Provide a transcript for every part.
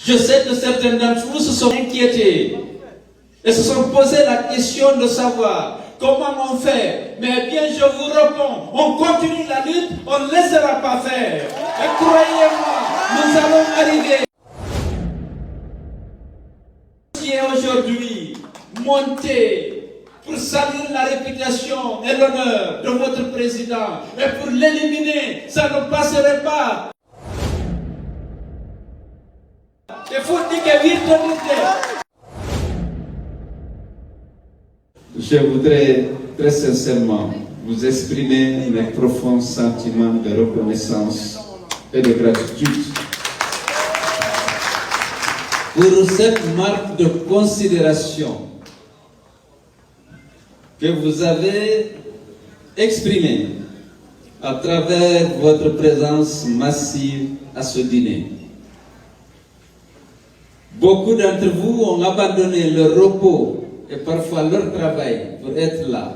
Je sais que certains d'entre vous se sont inquiétés et se sont posé la question de savoir comment on fait. Mais bien, je vous réponds, on continue la lutte, on ne laissera pas faire. Et croyez-moi, nous allons arriver. Qui est aujourd'hui monté pour salir la réputation et l'honneur de votre président et pour l'éliminer, ça ne passerait pas. Il faut dire que je voudrais très sincèrement vous exprimer mes profonds sentiments de reconnaissance et de gratitude pour cette marque de considération que vous avez exprimée à travers votre présence massive à ce dîner. Beaucoup d'entre vous ont abandonné leur repos et parfois leur travail pour être là,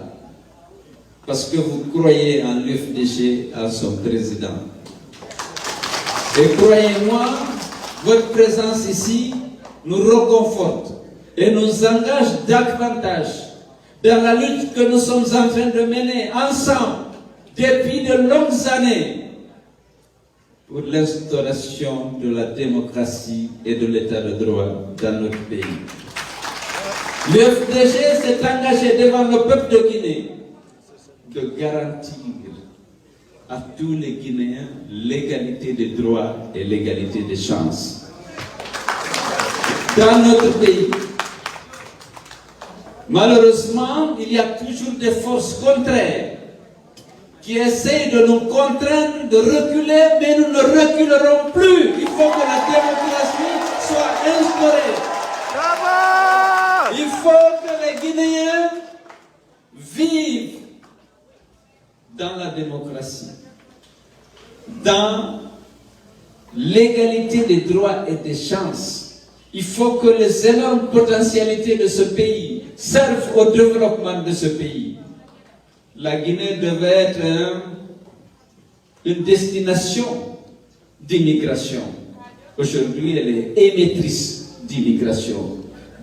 parce que vous croyez en l'UFDG, à son président. Et croyez-moi, votre présence ici nous reconforte et nous engage davantage dans la lutte que nous sommes en train de mener ensemble depuis de longues années pour l'instauration de la démocratie et de l'état de droit dans notre pays. L'UFDG s'est engagé devant le peuple de Guinée de garantir à tous les Guinéens l'égalité des droits et l'égalité des chances. Dans notre pays, malheureusement, il y a toujours des forces contraires qui essayent de nous contraindre de reculer, mais nous ne reculerons plus. Il faut que la démocratie soit instaurée. Bravo! Il faut que les Guinéens vivent dans la démocratie, dans l'égalité des droits et des chances. Il faut que les énormes potentialités de ce pays servent au développement de ce pays. La Guinée devait être une destination d'immigration. Aujourd'hui, elle est émettrice d'immigration.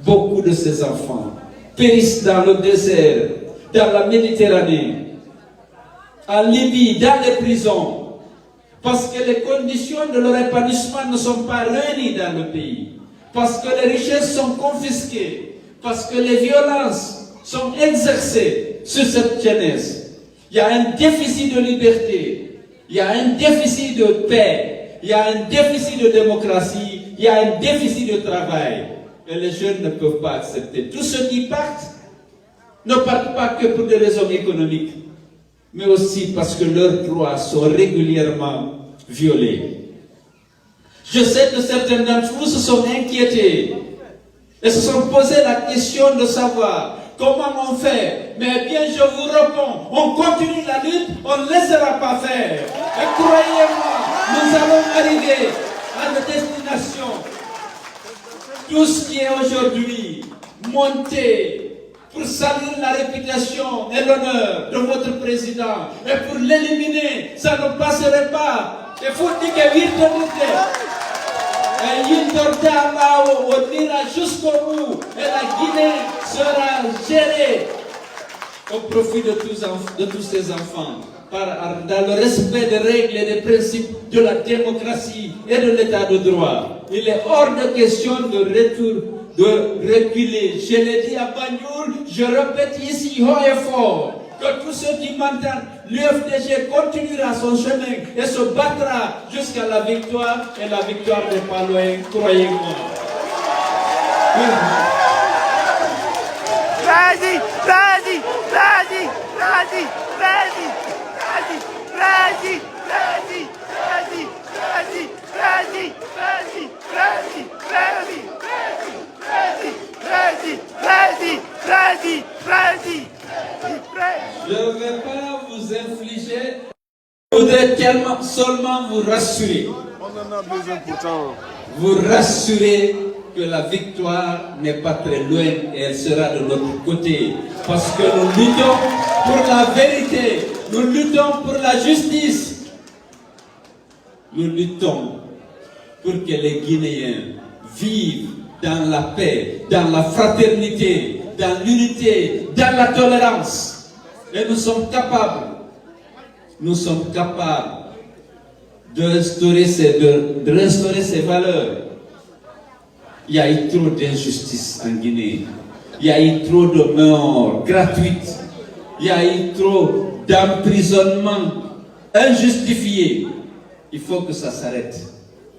Beaucoup de ces enfants périssent dans le désert, dans la Méditerranée, en Libye, dans les prisons, parce que les conditions de leur épanouissement ne sont pas réunies dans le pays. Parce que les richesses sont confisquées, parce que les violences sont exercées sur cette jeunesse. Il y a un déficit de liberté, il y a un déficit de paix, il y a un déficit de démocratie, il y a un déficit de travail. Et les jeunes ne peuvent pas accepter. Tous ceux qui partent ne partent pas que pour des raisons économiques, mais aussi parce que leurs droits sont régulièrement violés. Je sais que certains d'entre vous se sont inquiétés et se sont posé la question de savoir comment on fait. Mais bien, je vous réponds, on continue la lutte, on ne laissera pas faire. Et croyez-moi, nous allons arriver à la destination. Tout ce qui est aujourd'hui monté pour salir la réputation et l'honneur de votre président et pour l'éliminer, ça ne passerait pas. Il faut dire que on ira jusqu'au bout et la Guinée sera gérée au profit de tous ces enfants dans le respect des règles et des principes de la démocratie et de l'état de droit. Il est hors de question de reculer. Je l'ai dit à Banjul, je répète ici haut et fort, que tous ceux qui m'entendent, l'UFDG continuera son chemin et se battra jusqu'à la victoire, et la victoire n'est pas loin, croyez-moi. Vas-y, vas-y, vas-y, vas-y, vas-y, vas-y, vas-y, vas-y, vas-y, vas-y, vas-y, vas-y, vas-y, vas-y, vas-y, vas-y, vas-y. Je ne vais pas vous infliger, je voudrais seulement vous rassurer. On en a besoin pourtant. Vous rassurer que la victoire n'est pas très loin et elle sera de notre côté. Parce que nous luttons pour la vérité, nous luttons pour la justice, nous luttons pour que les Guinéens vivent dans la paix, dans la fraternité, dans l'unité, dans la tolérance. Et nous sommes capables de restaurer ces valeurs. Il y a eu trop d'injustice en Guinée. Il y a eu trop de morts gratuites. Il y a eu trop d'emprisonnements injustifiés. Il faut que ça s'arrête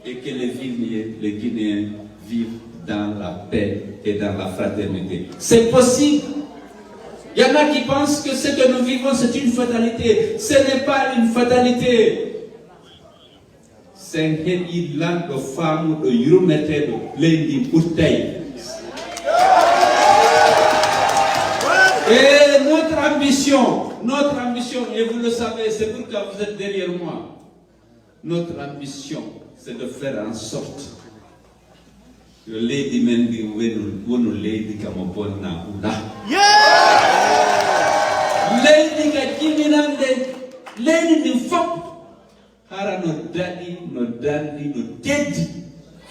et que les Guinéens vivent dans la paix et dans la fraternité. C'est possible. Il y en a qui pensent que ce que nous vivons, c'est une fatalité. Ce n'est pas une fatalité. C'est un land de femmes de Yurumete de Lendi Urtei. Et notre ambition, et vous le savez, c'est pourquoi vous êtes derrière moi. Notre ambition, c'est de faire en sorte que Lady Mendi Wenu Lady Kamopona Una. Lady Kajiminande, Lady Nifop, Hara no Dadi, no Dedi,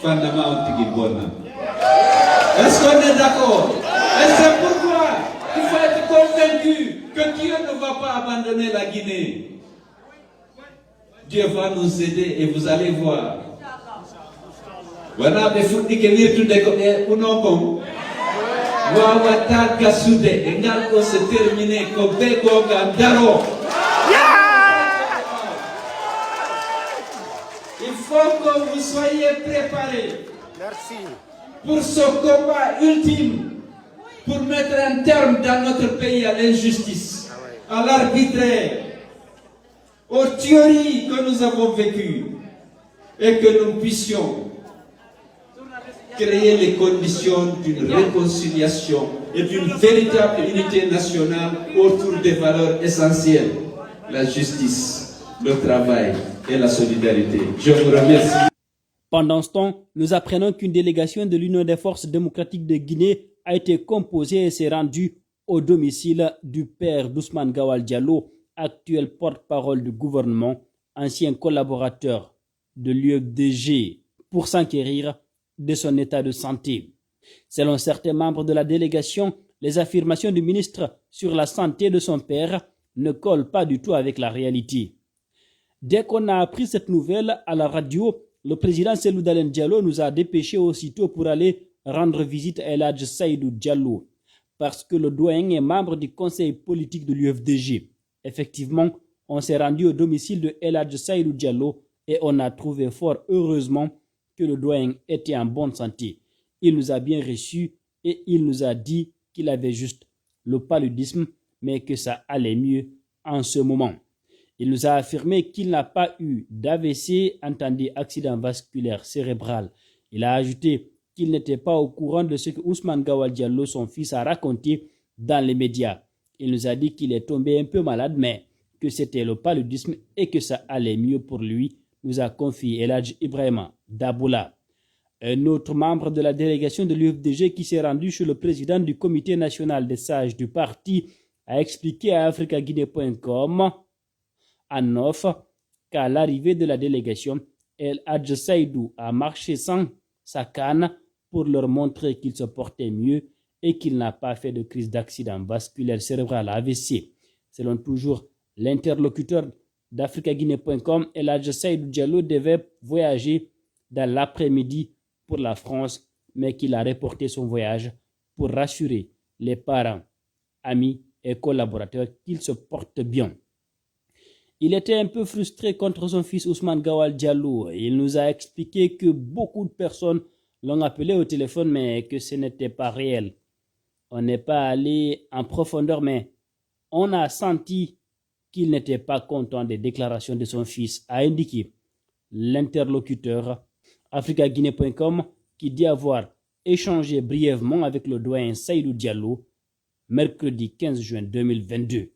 Fandama Otigibona. Est-ce qu'on est d'accord? Et c'est pourquoi il faut être convaincu que Dieu ne va pas abandonner la Guinée. Dieu va nous aider et vous allez voir. Voilà, mais faut dire que virtu de Unokon. Wawata Kasude, Engalko se terminé, Kobeko Gandaro. Il faut que vous soyez préparés. Merci. Pour ce combat ultime, pour mettre un terme dans notre pays à l'injustice, à l'arbitraire, aux théories que nous avons vécues, et que nous puissions créer les conditions d'une réconciliation et d'une véritable unité nationale autour des valeurs essentielles, la justice, le travail et la solidarité. Je vous remercie. Pendant ce temps, nous apprenons qu'une délégation de l'Union des forces démocratiques de Guinée a été composée et s'est rendue au domicile du père d'Ousmane Gawal Diallo, actuel porte-parole du gouvernement, ancien collaborateur de l'UFDG, pour s'enquérir de son état de santé. Selon certains membres de la délégation, les affirmations du ministre sur la santé de son père ne collent pas du tout avec la réalité. Dès qu'on a appris cette nouvelle à la radio, le président Cellou Dalein Diallo nous a dépêchés aussitôt pour aller rendre visite à El Hadj Seydou Diallo, parce que le doyen est membre du conseil politique de l'UFDG. Effectivement, on s'est rendu au domicile de El Hadj Seydou Diallo et on a trouvé fort heureusement que le doyen était en bonne santé. Il nous a bien reçus et il nous a dit qu'il avait juste le paludisme, mais que ça allait mieux en ce moment. Il nous a affirmé qu'il n'a pas eu d'AVC, entendez accident vasculaire cérébral. Il a ajouté qu'il n'était pas au courant de ce que Ousmane Gawal Diallo, son fils, a raconté dans les médias. Il nous a dit qu'il est tombé un peu malade, mais que c'était le paludisme et que ça allait mieux pour lui, nous a confié El Hadj Ibrahima Daboula. Un autre membre de la délégation de l'UFDG qui s'est rendu chez le président du comité national des sages du parti a expliqué à africaguinée.com en off qu'à l'arrivée de la délégation, El Hadj Seydou a marché sans sa canne pour leur montrer qu'il se portait mieux et qu'il n'a pas fait de crise d'accident vasculaire cérébral AVC. Selon toujours l'interlocuteur d'africaguinée.com, El Hadj Seydou Diallo devait voyager dans l'après-midi pour la France, mais qu'il a reporté son voyage pour rassurer les parents, amis et collaborateurs qu'il se porte bien. Il était un peu frustré contre son fils Ousmane Gawal Diallo. Il nous a expliqué que beaucoup de personnes l'ont appelé au téléphone, mais que ce n'était pas réel. On n'est pas allé en profondeur, mais on a senti qu'il n'était pas content des déclarations de son fils, a indiqué l'interlocuteur africaguinée.com qui dit avoir échangé brièvement avec le doyen Seydou Diallo mercredi 15 juin 2022.